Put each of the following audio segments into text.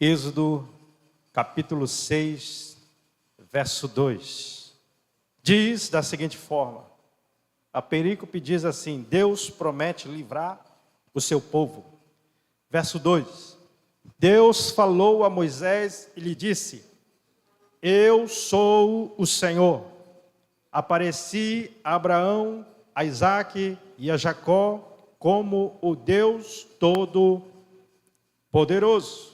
Êxodo, capítulo 6, verso 2. Diz da seguinte forma: a perícope diz assim: Deus promete livrar o seu povo. Verso 2: Deus falou a Moisés e lhe disse: Eu sou o Senhor. Apareci a Abraão, a Isaque e a Jacó como o Deus Todo-Poderoso.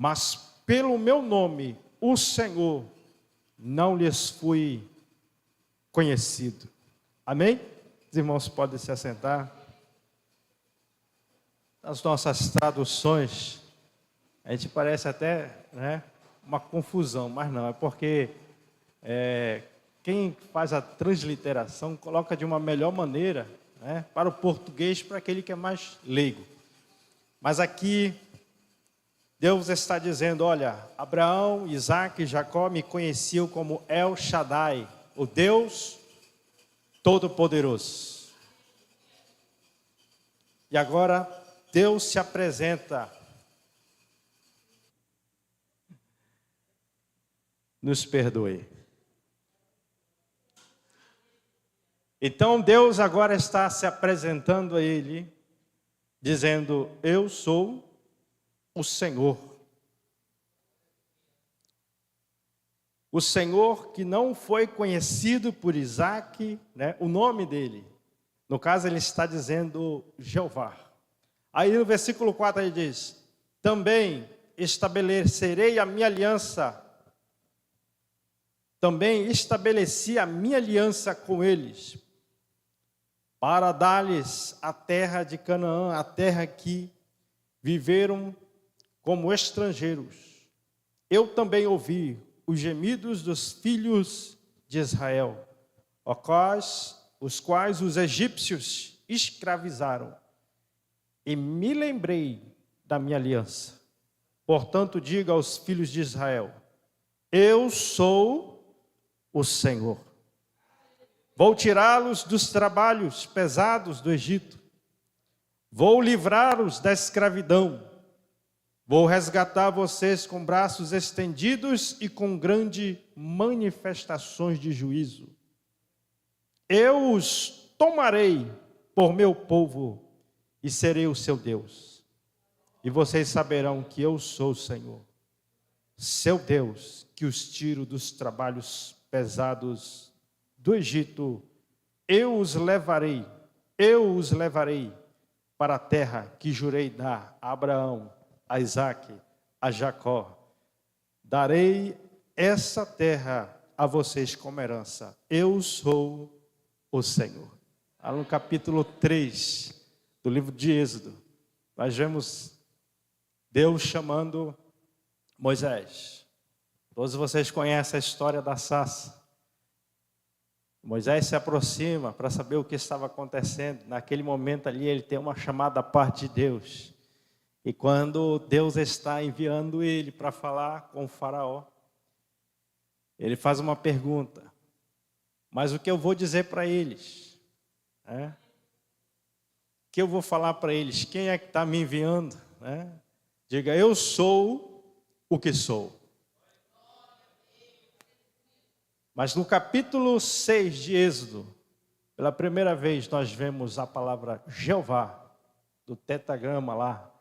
Mas pelo meu nome, o Senhor, não lhes fui conhecido. Amém? Os irmãos podem se assentar. Nas nossas traduções, a gente parece até uma confusão, mas não, é porque quem faz a transliteração coloca de uma melhor maneira para o português, para aquele que é mais leigo. Mas aqui Deus está dizendo: olha, Abraão, Isaque e Jacó me conheciam como El Shaddai, o Deus Todo-Poderoso. E agora Deus se apresenta. Nos perdoe. Então Deus agora está se apresentando a ele, dizendo: eu sou o Senhor. O Senhor que não foi conhecido por Isaque, o nome dele. No caso ele está dizendo Jeová. Aí no versículo 4 ele diz: também estabelecerei a minha aliança. Também estabeleci a minha aliança com eles, para dar-lhes a terra de Canaã, a terra que viveram como estrangeiros. Eu também ouvi os gemidos dos filhos de Israel, os quais os egípcios escravizaram, e me lembrei da minha aliança. Portanto, diga aos filhos de Israel: eu sou o Senhor. Vou tirá-los dos trabalhos pesados do Egito. Vou livrá-los da escravidão. Vou resgatar vocês com braços estendidos e com grandes manifestações de juízo. Eu os tomarei por meu povo e serei o seu Deus. E vocês saberão que eu sou o Senhor, seu Deus, que os tiro dos trabalhos pesados do Egito. Eu os levarei para a terra que jurei dar a Abraão, a Isaque, a Jacó. Darei essa terra a vocês como herança. Eu sou o Senhor. Lá no capítulo 3 do livro de Êxodo, nós vemos Deus chamando Moisés. Todos vocês conhecem a história da sarça. Moisés se aproxima para saber o que estava acontecendo. Naquele momento ali ele tem uma chamada da parte de Deus. E quando Deus está enviando ele para falar com o faraó, ele faz uma pergunta: mas o que eu vou dizer para eles? O que eu vou falar para eles? Quem é que está me enviando? Diga: eu sou o que sou. Mas no capítulo 6 de Êxodo, pela primeira vez nós vemos a palavra Jeová, do tetragrama lá,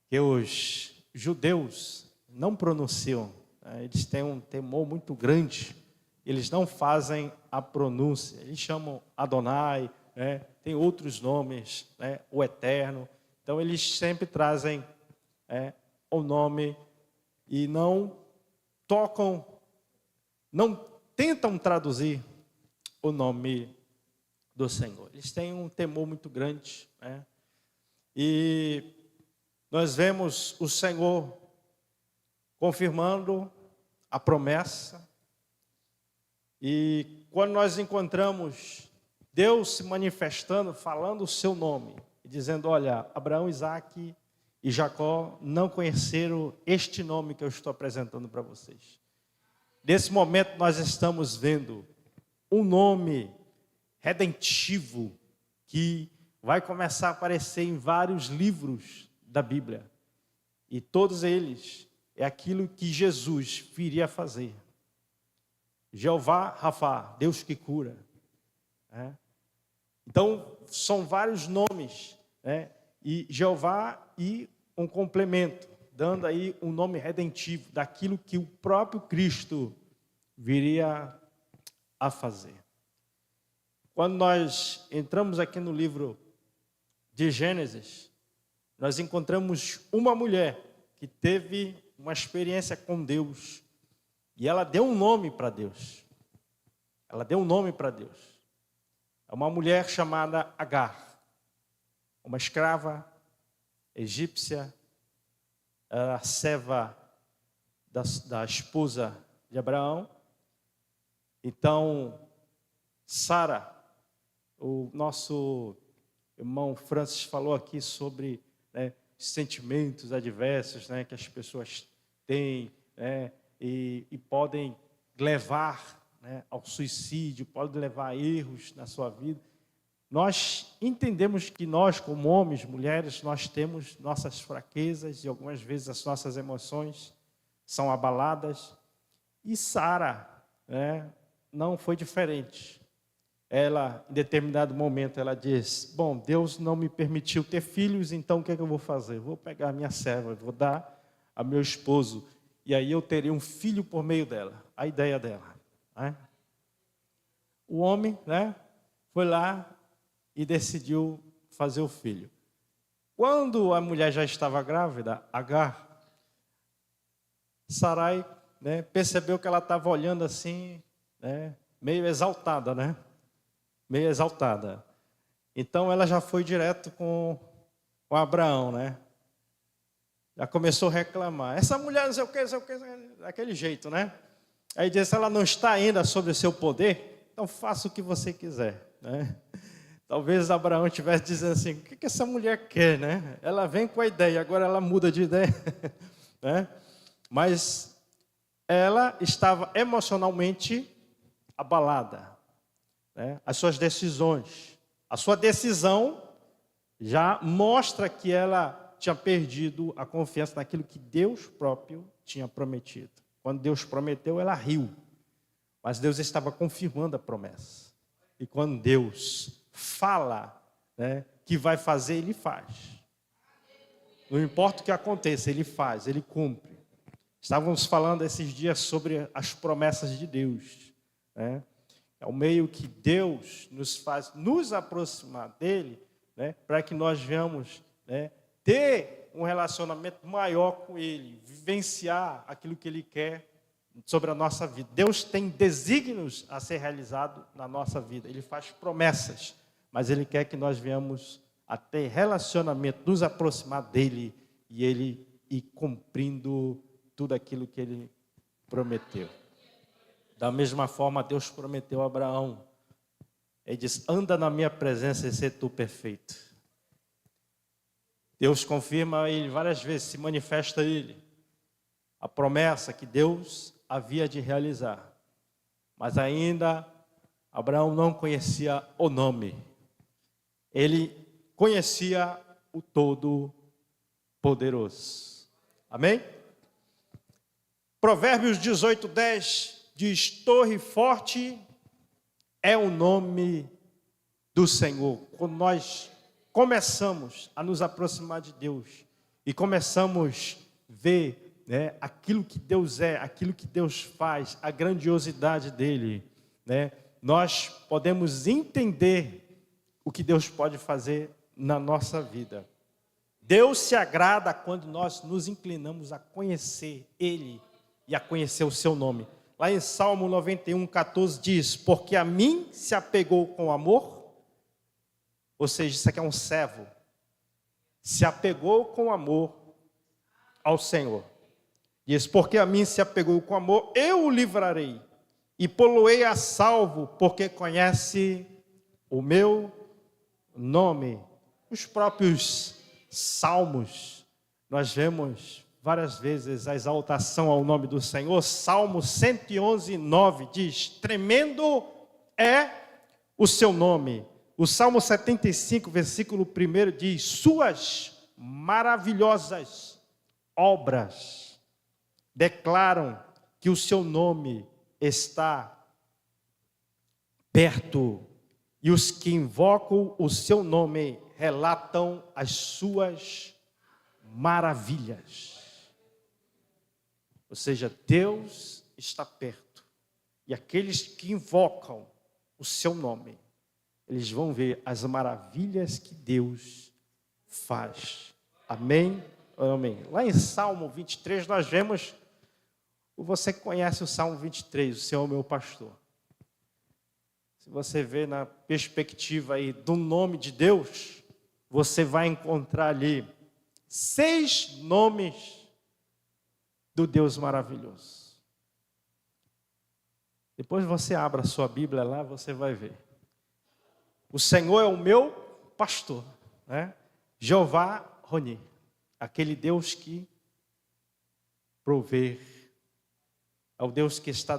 que os judeus não pronunciam. Eles têm um temor muito grande, eles não fazem a pronúncia, eles chamam Adonai, tem outros nomes, o Eterno. Então eles sempre trazem o nome e não tocam, não tentam traduzir o nome do Senhor. Eles têm um temor muito grande. E nós vemos o Senhor confirmando a promessa. E quando nós encontramos Deus se manifestando, falando o seu nome, e dizendo: olha, Abraão, Isaque e Jacó não conheceram este nome que eu estou apresentando para vocês. Nesse momento nós estamos vendo um nome redentivo que vai começar a aparecer em vários livros da Bíblia. E todos eles é aquilo que Jesus viria a fazer. Jeová Rafa, Deus que cura. Então, são vários nomes, e Jeová e um complemento, dando aí um nome redentivo daquilo que o próprio Cristo viria a fazer. Quando nós entramos aqui no livro de Gênesis, nós encontramos uma mulher que teve uma experiência com Deus e ela deu um nome para Deus. Ela deu um nome para Deus. É uma mulher chamada Agar, uma escrava egípcia, a serva da esposa de Abraão. Então, Sara, o nosso irmão Francis falou aqui sobre sentimentos adversos que as pessoas têm e podem levar ao suicídio, podem levar a erros na sua vida. Nós entendemos que nós, como homens, mulheres, nós temos nossas fraquezas e algumas vezes as nossas emoções são abaladas. E Sara não foi diferente. Ela, em determinado momento, ela diz: bom, Deus não me permitiu ter filhos, então o que é que eu vou fazer? Vou pegar a minha serva, vou dar a meu esposo, e aí eu terei um filho por meio dela. A ideia dela. O homem foi lá e decidiu fazer o filho. Quando a mulher já estava grávida, Agar, Sarai percebeu que ela estava olhando assim, meio exaltada, meio exaltada. Então ela já foi direto com Abraão, já começou a reclamar. Essa mulher não sei o que, daquele jeito, Aí disse: ela não está ainda sob o seu poder, então faça o que você quiser, Talvez Abraão estivesse dizendo assim: o que essa mulher quer, Ela vem com a ideia, agora ela muda de ideia, Mas ela estava emocionalmente abalada, as suas decisões. A sua decisão já mostra que ela tinha perdido a confiança naquilo que Deus próprio tinha prometido. Quando Deus prometeu, ela riu, mas Deus estava confirmando a promessa. E quando Deus fala que vai fazer, Ele faz. Não importa o que aconteça, Ele faz, Ele cumpre. Estávamos falando esses dias sobre as promessas de Deus. É o meio que Deus nos faz nos aproximar dEle, para que nós venhamos ter um relacionamento maior com Ele, vivenciar aquilo que Ele quer sobre a nossa vida. Deus tem desígnios a ser realizado na nossa vida. Ele faz promessas, mas Ele quer que nós venhamos a ter relacionamento, nos aproximar dEle e Ele ir cumprindo tudo aquilo que Ele prometeu. Da mesma forma, Deus prometeu a Abraão. Ele diz: anda na minha presença e ser tu perfeito. Deus confirma a ele várias vezes, se manifesta a ele a promessa que Deus havia de realizar. Mas ainda Abraão não conhecia o nome. Ele conhecia o Todo-Poderoso. Amém? Provérbios 18:10 diz: torre forte é o nome do Senhor. Quando nós começamos a nos aproximar de Deus e começamos a ver aquilo que Deus é, aquilo que Deus faz, a grandiosidade dEle, nós podemos entender o que Deus pode fazer na nossa vida. Deus se agrada quando nós nos inclinamos a conhecer Ele e a conhecer o seu nome. Lá em Salmo 91:14 diz: porque a mim se apegou com amor. Ou seja, isso aqui é um servo. Se apegou com amor ao Senhor. Diz: porque a mim se apegou com amor, eu o livrarei e pô-lo-ei a salvo, porque conhece o meu nome. Os próprios salmos, nós vemos várias vezes a exaltação ao nome do Senhor. Salmo 111:9 diz: tremendo é o seu nome. O Salmo 75, versículo 1 diz: suas maravilhosas obras declaram que o seu nome está perto, e os que invocam o seu nome relatam as suas maravilhas. Ou seja, Deus está perto, e aqueles que invocam o seu nome, eles vão ver as maravilhas que Deus faz. Amém? Amém. Lá em Salmo 23 nós vemos, você conhece o Salmo 23, o Senhor é o meu pastor. Se você vê na perspectiva aí do nome de Deus, você vai encontrar ali 6 nomes do Deus maravilhoso. Depois você abra a sua Bíblia lá, você vai ver. O Senhor é o meu pastor, né? Jeová Roni, aquele Deus que provê, é o Deus que está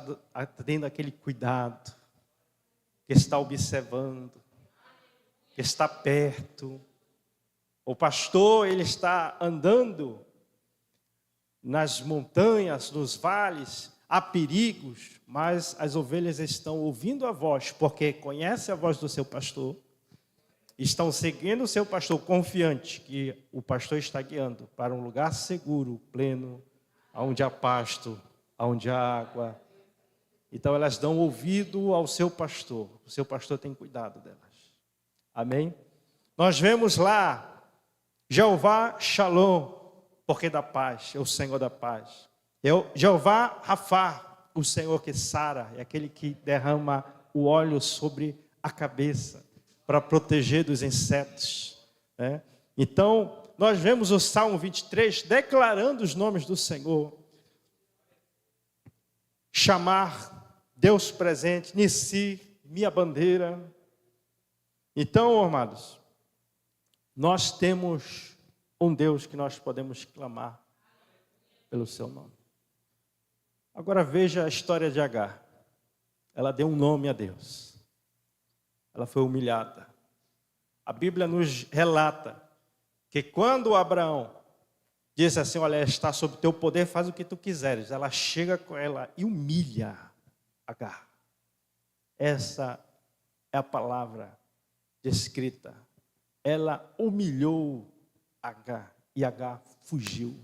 tendo aquele cuidado, que está observando, que está perto. O pastor, ele está andando nas montanhas, nos vales, há perigos, mas as ovelhas estão ouvindo a voz, porque conhecem a voz do seu pastor, estão seguindo o seu pastor, confiante que o pastor está guiando para um lugar seguro, pleno, onde há pasto, onde há água. Então elas dão ouvido ao seu pastor, o seu pastor tem cuidado delas. Amém? Nós vemos lá, Jeová Shalom, porque da paz, é o Senhor da paz. Jeová Rafá, o Senhor que sara, é aquele que derrama o óleo sobre a cabeça, para proteger dos insetos, né? Então, nós vemos o Salmo 23 declarando os nomes do Senhor. Chamar, Deus presente, Nissi, minha bandeira. Então, amados, nós temos um Deus que nós podemos clamar pelo seu nome. Agora veja a história de Agar. Ela deu um nome a Deus. Ela foi humilhada. A Bíblia nos relata que quando Abraão disse assim, olha, está sob teu poder, faz o que tu quiseres. Ela chega com ela e humilha Agar. Essa é a palavra descrita. Ela humilhou Agar e Agar fugiu.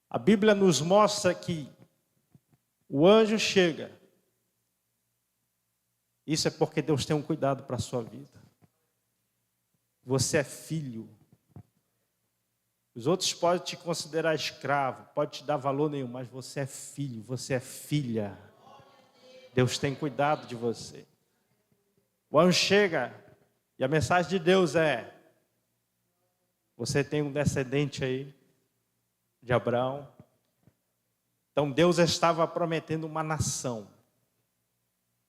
A Bíblia nos mostra que o anjo chega. Isso é porque Deus tem um cuidado para a sua vida. Você é filho. Os outros podem te considerar escravo, pode te dar valor nenhum, mas você é filho, você é filha. Deus tem cuidado de você. O anjo chega e a mensagem de Deus é: você tem um descendente aí de Abraão. Então Deus estava prometendo uma nação.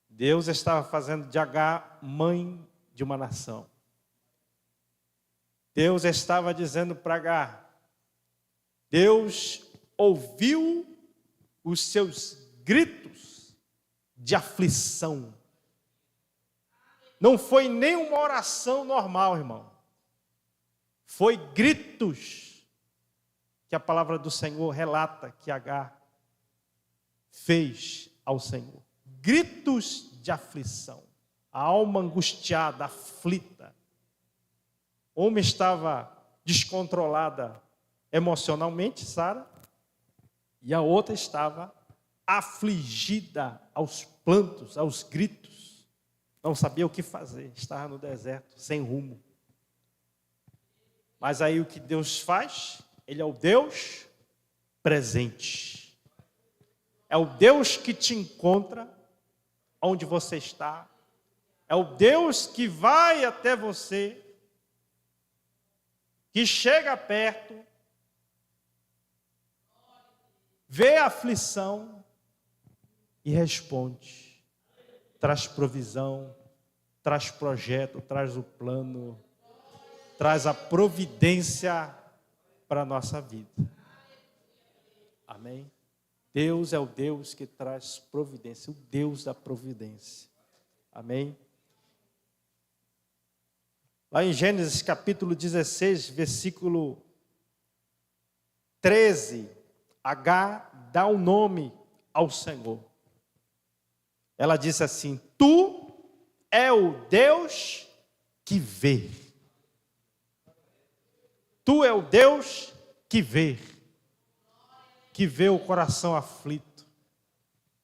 Deus estava fazendo de Agar mãe de uma nação. Deus estava dizendo para Agar, Deus ouviu os seus gritos de aflição. Não foi nem uma oração normal, irmão. Foi gritos que a palavra do Senhor relata que Agar fez ao Senhor. Gritos de aflição. A alma angustiada, aflita. O homem estava descontrolada emocionalmente, Sara, e a outra estava afligida aos plantos, aos gritos. Não sabia o que fazer, estava no deserto, sem rumo. Mas aí o que Deus faz? Ele é o Deus presente. É o Deus que te encontra onde você está. É o Deus que vai até você, que chega perto, vê a aflição e responde. Traz provisão, traz projeto, traz o plano, traz a providência para a nossa vida. Amém? Deus é o Deus que traz providência, o Deus da providência. Amém? Lá em Gênesis capítulo 16, versículo 13, H dá o nome ao Senhor. Ela disse assim: Tu é o Deus que vê. Tu é o Deus que vê o coração aflito,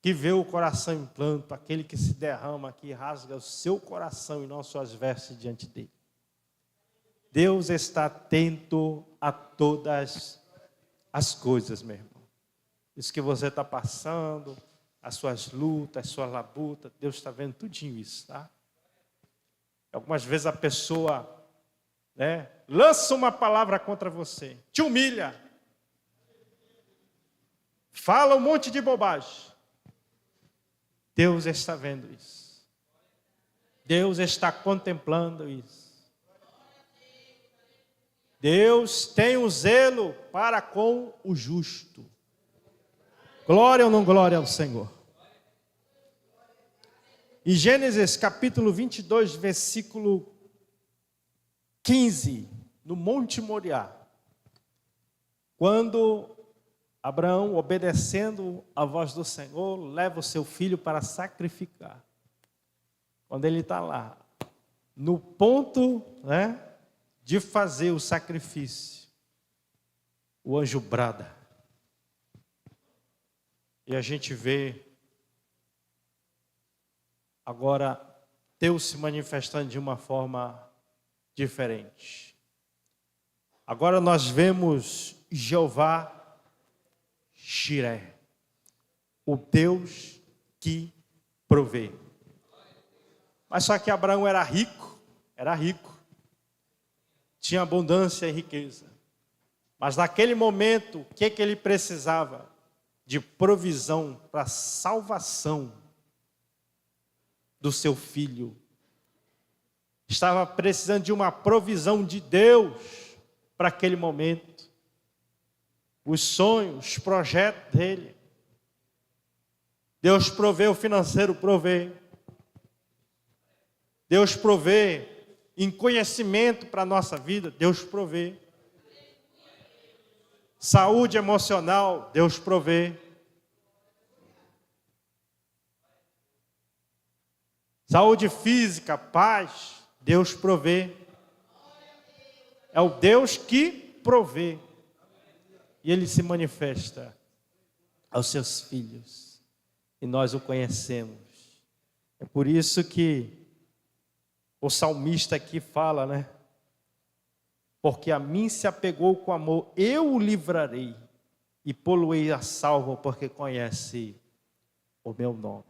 que vê o coração em planto, aquele que se derrama, que rasga o seu coração e não suas vestes diante dele. Deus está atento a todas as coisas, meu irmão. Isso que você está passando, as suas lutas, as suas labutas, Deus está vendo tudinho isso, tá? Algumas vezes a pessoa, lança uma palavra contra você, te humilha, fala um monte de bobagem. Deus está vendo isso. Deus está contemplando isso. Deus tem um zelo para com o justo. Glória ou não glória ao Senhor? Em Gênesis capítulo 22, versículo 15, no Monte Moriá, quando Abraão, obedecendo a voz do Senhor, leva o seu filho para sacrificar. Quando ele está lá, no ponto, de fazer o sacrifício, o anjo brada. E a gente vê agora Deus se manifestando de uma forma diferente. Agora nós vemos Jeová Jiré, o Deus que provê. Mas só que Abraão era rico, tinha abundância e riqueza. Mas naquele momento, o que ele precisava? De provisão para a salvação do seu filho. Estava precisando de uma provisão de Deus para aquele momento. Os sonhos, os projetos dele. Deus provê o financeiro, provê. Deus provê em conhecimento para a nossa vida, Deus provê. Saúde emocional, Deus provê. Saúde física, paz, Deus provê. É o Deus que provê. E Ele se manifesta aos seus filhos. E nós o conhecemos. É por isso que o salmista aqui fala, Porque a mim se apegou com amor, eu o livrarei e pô-lo-ei a salvo, porque conhece o meu nome.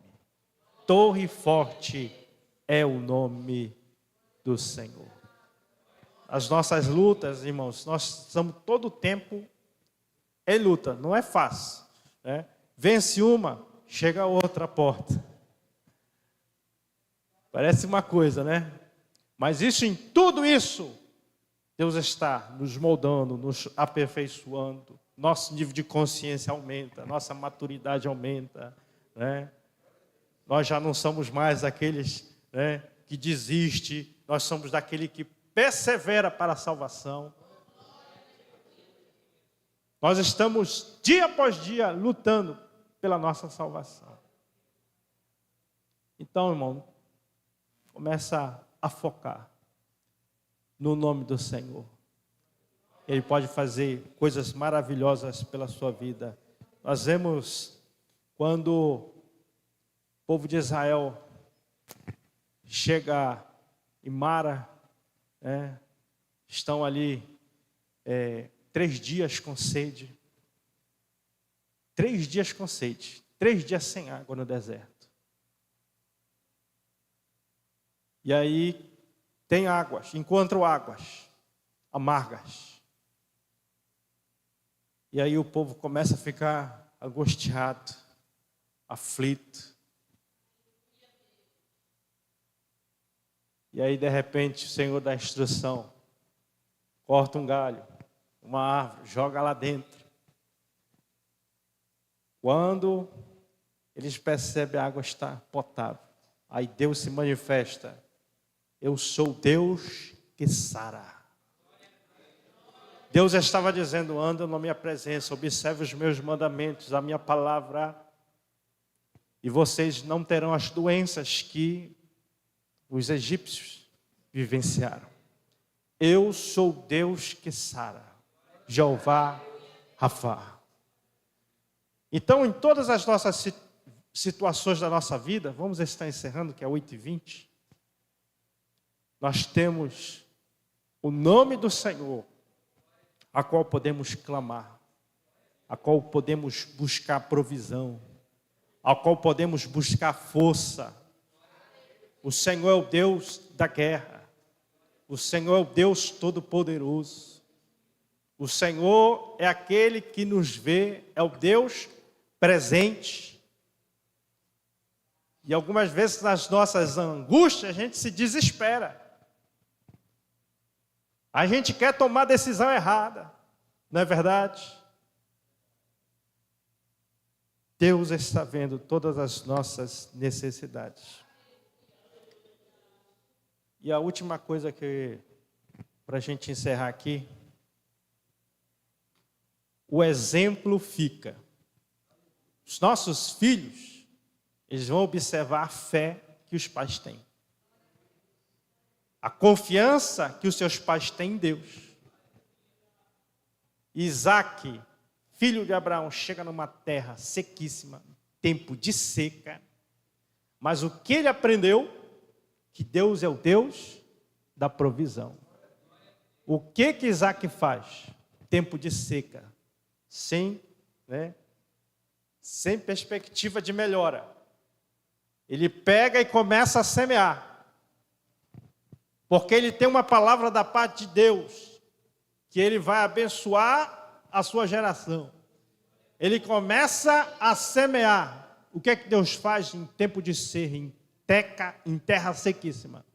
Torre forte é o nome do Senhor. As nossas lutas, irmãos, nós estamos todo o tempo em luta, não é fácil. Vence uma, chega a outra porta. Parece uma coisa, Mas em tudo isso, Deus está nos moldando, nos aperfeiçoando. Nosso nível de consciência aumenta, nossa maturidade aumenta, Nós já não somos mais aqueles, que desistem, nós somos daquele que persevera para a salvação. Nós estamos dia após dia lutando pela nossa salvação. Então, irmão, começa a focar no nome do Senhor. Ele pode fazer coisas maravilhosas pela sua vida. Nós vemos quando o povo de Israel chega em Mara, estão ali 3 dias com sede. 3 dias com sede. 3 dias sem água no deserto. E aí tem águas, encontram águas amargas. E aí o povo começa a ficar angustiado, aflito. E aí de repente o Senhor dá a instrução, corta um galho, uma árvore, joga lá dentro. Quando eles percebem a água está potável, aí Deus se manifesta. Eu sou Deus que sara. Deus estava dizendo: anda na minha presença, observe os meus mandamentos, a minha palavra, e vocês não terão as doenças que os egípcios vivenciaram. Eu sou Deus que sara, Jeová Rafá. Então, em todas as nossas situações da nossa vida, vamos estar encerrando, que é 8h20, nós temos o nome do Senhor, a qual podemos clamar, a qual podemos buscar provisão, a qual podemos buscar força. O Senhor é o Deus da guerra, o Senhor é o Deus todo-poderoso, o Senhor é aquele que nos vê, é o Deus presente. E algumas vezes nas nossas angústias a gente se desespera. A gente quer tomar a decisão errada, não é verdade? Deus está vendo todas as nossas necessidades. E a última coisa para a gente encerrar aqui, o exemplo fica. Os nossos filhos, eles vão observar a fé que os pais têm. A confiança que os seus pais têm em Deus. Isaac, filho de Abraão, chega numa terra sequíssima, tempo de seca. Mas o que ele aprendeu? Que Deus é o Deus da provisão. O que Isaac faz? Tempo de seca, sem perspectiva de melhora. Ele pega e começa a semear. Porque ele tem uma palavra da parte de Deus, que ele vai abençoar a sua geração. Ele começa a semear. O que é que Deus faz em tempo de seca, em terra sequíssima?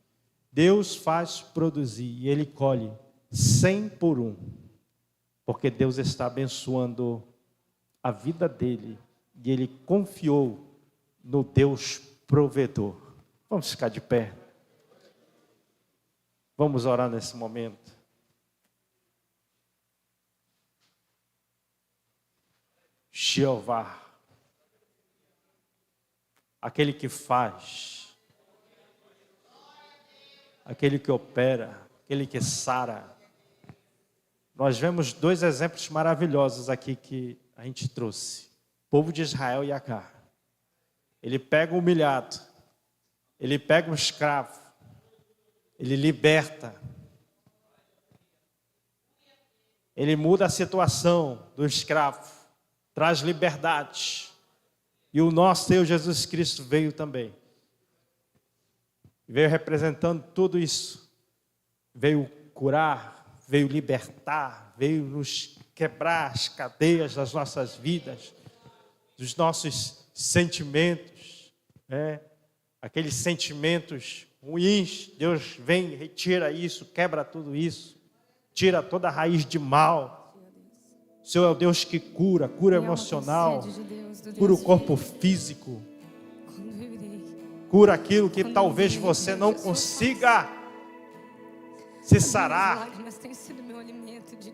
Deus faz produzir e ele colhe 100 por 1. Porque Deus está abençoando a vida dele e ele confiou no Deus provedor. Vamos ficar de pé. Vamos orar nesse momento. Jeová, aquele que faz, aquele que opera, aquele que sara. Nós vemos 2 exemplos maravilhosos aqui que a gente trouxe. O povo de Israel e Agar. Ele pega o humilhado, ele pega o escravo, ele liberta, ele muda a situação do escravo, traz liberdade. E o nosso Deus Jesus Cristo veio também. Veio representando tudo isso. Veio curar, veio libertar, veio nos quebrar as cadeias das nossas vidas, dos nossos sentimentos, aqueles sentimentos ruins. Deus vem, retira isso, quebra tudo isso, tira toda a raiz de mal. O Senhor é o Deus que cura emocional, cura o corpo físico, cura aquilo que talvez você não consiga se sarar,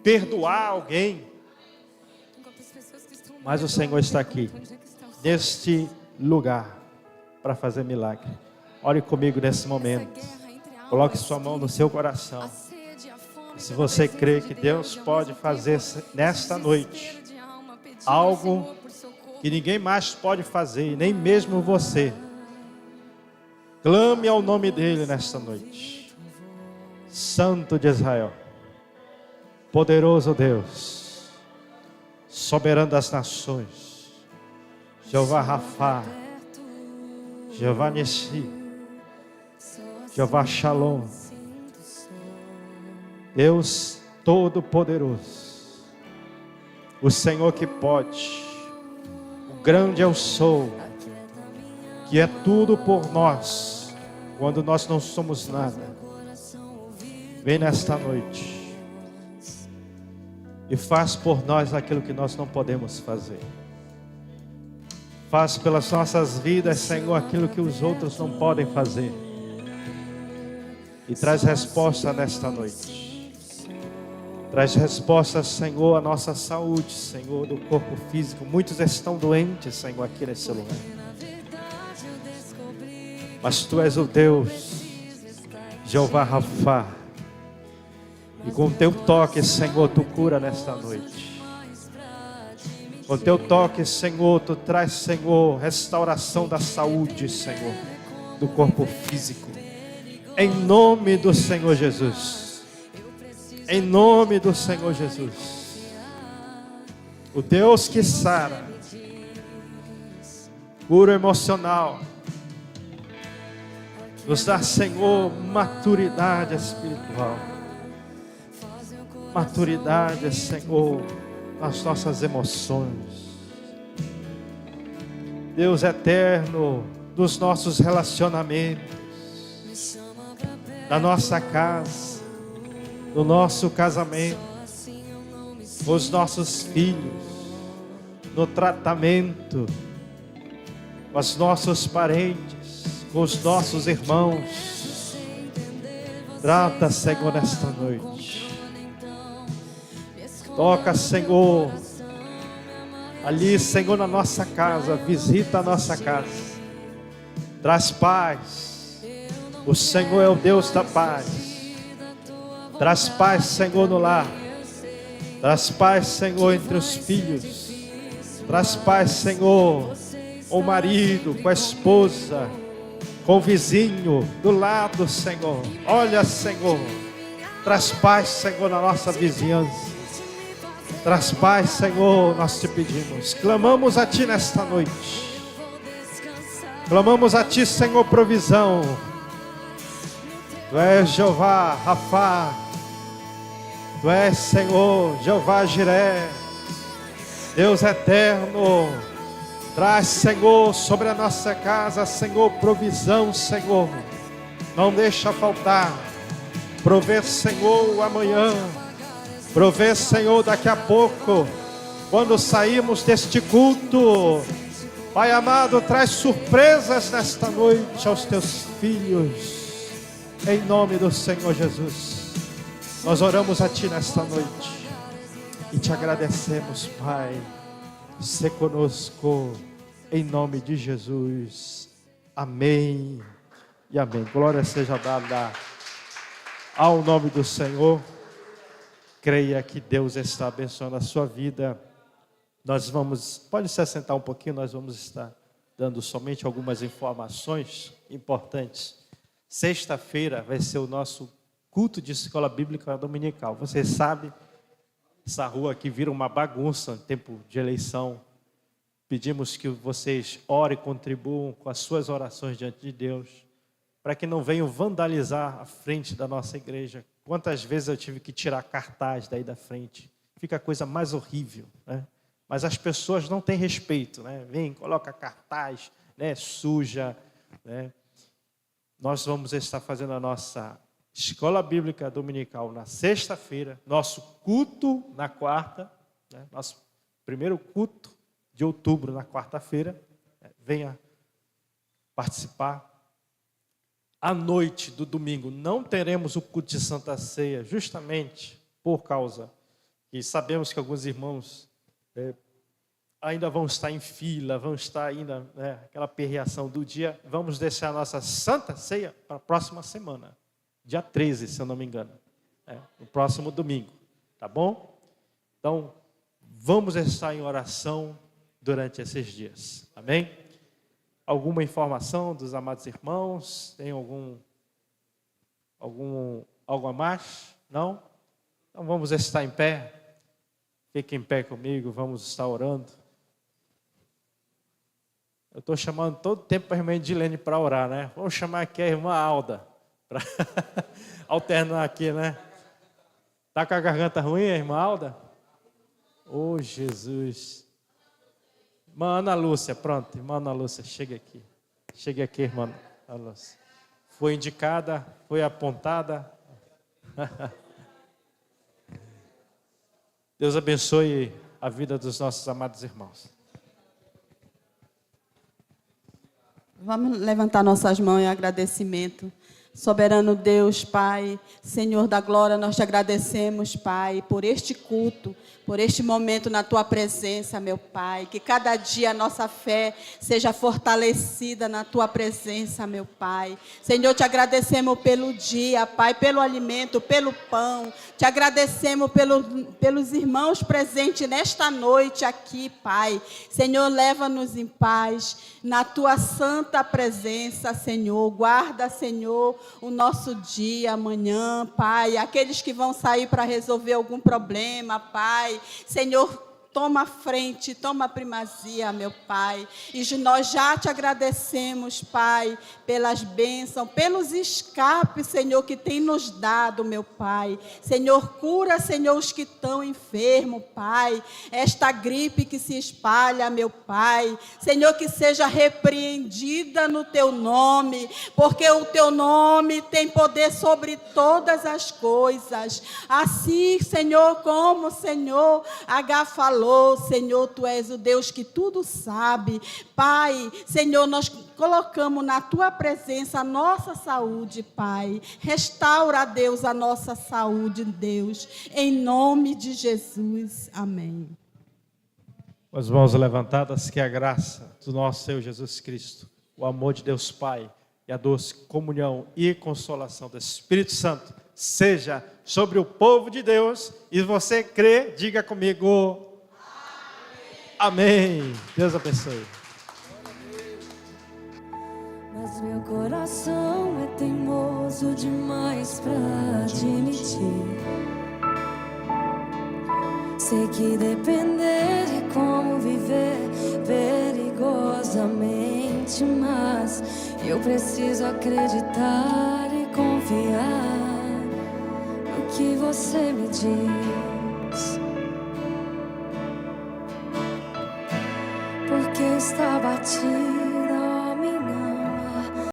perdoar alguém. Mas o Senhor está aqui, neste lugar, para fazer milagre. Ore comigo nesse momento. Coloque sua mão no seu coração. Se você crê que Deus pode fazer nesta noite algo que ninguém mais pode fazer, nem mesmo você, clame ao nome dele nesta noite. Santo de Israel, poderoso Deus, soberano das nações, Jeová Rafá, Jeová Nissi, Jeová Shalom, Deus Todo-Poderoso, o Senhor que pode, o grande eu sou, que é tudo por nós, quando nós não somos nada. Vem nesta noite e faz por nós aquilo que nós não podemos fazer. Faz pelas nossas vidas, Senhor, aquilo que os outros não podem fazer. E traz resposta nesta noite. Traz respostas, Senhor, à nossa saúde, Senhor, do corpo físico. Muitos estão doentes, Senhor, aqui nesse lugar. Mas Tu és o Deus, Jeová Rafa. E com Teu toque, Senhor, Tu cura nesta noite. Com Teu toque, Senhor, Tu traz, Senhor, restauração da saúde, Senhor, do corpo físico. Em nome do Senhor Jesus. Em nome do Senhor Jesus. O Deus que sara. Cura emocional. Nos dá, Senhor, maturidade espiritual. Maturidade, Senhor, nas nossas emoções. Deus eterno, dos nossos relacionamentos, da nossa casa, do nosso casamento, com os nossos filhos, no tratamento, com os nossos parentes, com os nossos irmãos. Trata, Senhor, nesta noite. Toca, Senhor, ali, Senhor, na nossa casa. Visita a nossa casa. Traz paz. O Senhor é o Deus da paz. Traz paz, Senhor, no lar. Traz paz, Senhor, entre os filhos. Traz paz, Senhor, com o marido, com a esposa, com o vizinho, do lado, Senhor. Olha, Senhor, traz paz, Senhor, na nossa vizinhança. Traz paz, Senhor, nós te pedimos. Clamamos a Ti nesta noite. Clamamos a Ti, Senhor, provisão. Tu és Jeová Rafa. Tu és, Senhor, Jeová Jiré, Deus eterno. Traz, Senhor, sobre a nossa casa, Senhor, provisão, Senhor. Não deixa faltar. Provê, Senhor, o amanhã. Provê, Senhor, daqui a pouco, quando sairmos deste culto. Pai amado, traz surpresas nesta noite aos Teus filhos. Em nome do Senhor Jesus. Nós oramos a Ti nesta noite e Te agradecemos, Pai. Sê conosco, em nome de Jesus. Amém e amém. Glória seja dada ao nome do Senhor. Creia que Deus está abençoando a sua vida. Nós vamos, pode se assentar um pouquinho, nós vamos estar dando somente algumas informações importantes. Sexta-feira vai ser o nosso culto de escola bíblica dominical. Você sabe, essa rua aqui vira uma bagunça em tempo de eleição. Pedimos que vocês orem e contribuam com as suas orações diante de Deus, para que não venham vandalizar a frente da nossa igreja. Quantas vezes eu tive que tirar cartaz daí da frente? Fica a coisa mais horrível, né? Mas as pessoas não têm respeito, né? Vem, coloca cartaz, né? Suja, né? Nós vamos estar fazendo a nossa escola bíblica dominical na sexta-feira, nosso culto na quarta, né? Nosso primeiro culto de outubro na quarta-feira. Venha participar. À noite do domingo não teremos o culto de Santa Ceia, justamente por causa que sabemos que alguns irmãos ainda vão estar em fila, vão estar ainda, né, aquela perreação do dia. Vamos deixar a nossa Santa Ceia para a próxima semana, dia 13, se eu não me engano, no próximo domingo, tá bom? Então, vamos estar em oração durante esses dias, amém? Alguma informação dos amados irmãos? Tem algo a mais? Não? Então vamos estar em pé. Fique em pé comigo, vamos estar orando. Eu estou chamando todo o tempo para a irmã Edilene para orar, né? Vamos chamar aqui a irmã Alda, para alternar aqui, né? Está com a garganta ruim, a irmã Alda? Oh, Jesus! Irmã Ana Lúcia, pronto, irmã Ana Lúcia, chega aqui. Chega aqui, irmã Ana Lúcia. Foi indicada, foi apontada. Deus abençoe a vida dos nossos amados irmãos. Vamos levantar nossas mãos em agradecimento Soberano Deus, Pai, Senhor da glória, nós te agradecemos, Pai, por este culto, por este momento na Tua presença, meu Pai. Que cada dia a nossa fé seja fortalecida na Tua presença, meu Pai. Senhor, te agradecemos pelo dia, Pai, pelo alimento, pelo pão. Te agradecemos pelos irmãos presentes nesta noite aqui, Pai. Senhor, leva-nos em paz na Tua santa presença, Senhor. Guarda, Senhor, o nosso dia, amanhã, Pai. Aqueles que vão sair para resolver algum problema, Pai. Senhor, toma a frente, toma a primazia, meu Pai. E nós já te agradecemos, Pai, pelas bênçãos, pelos escapes, Senhor, que tem nos dado, meu Pai. Senhor, cura, Senhor, os que estão enfermos, Pai. Esta gripe que se espalha, meu Pai. Senhor, que seja repreendida no Teu nome, porque o Teu nome tem poder sobre todas as coisas. Assim, Senhor, como, Senhor, H falou, Senhor, Tu és o Deus que tudo sabe. Pai, Senhor, nós colocamos na Tua presença a nossa saúde, Pai. Restaura, Deus, a nossa saúde, Deus. Em nome de Jesus. Amém. Com as mãos levantadas, que a graça do nosso Senhor Jesus Cristo, o amor de Deus Pai e a doce comunhão e consolação do Espírito Santo seja sobre o povo de Deus. E você crê, diga comigo: amém. Deus abençoe. Mas meu coração é teimoso demais pra admitir. Sei que depender de como viver perigosamente, mas eu preciso acreditar e confiar no que você me diz. Porque está batido